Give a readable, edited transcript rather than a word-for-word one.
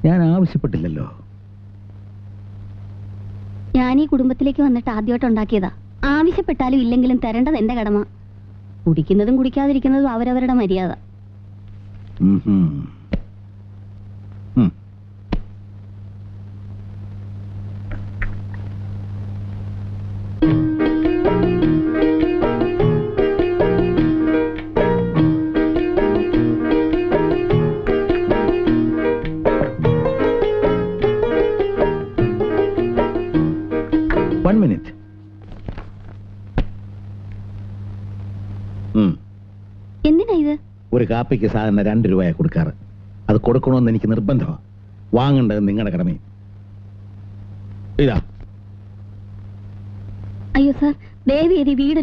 ഞാൻ ആവശ്യപ്പെട്ടില്ലല്ലോ. ഞാൻ ഈ കുടുംബത്തിലേക്ക് വന്നിട്ട് ആദ്യമായിട്ട് ഉണ്ടാക്കിയതാ. ആവശ്യപ്പെട്ടാലും ഇല്ലെങ്കിലും തരേണ്ടത് എന്റെ കടമ. കുടിക്കുന്നതും കുടിക്കാതിരിക്കുന്നതും അവരവരുടെ മര്യാദ. One minute. എന്തിനാ ഇത്? ഒരു കാപ്പിക്ക് സാധാരണ 2 രൂപയാ കൊടുക്കാറ്. അത് കൊടുക്കണമെന്ന് എനിക്ക് നിർബന്ധമാണ്. വാങ്ങേണ്ടത് നിങ്ങളുടെ കടമയും. ഇതാ. അയ്യോ സാർ, ദയവേദി വീട്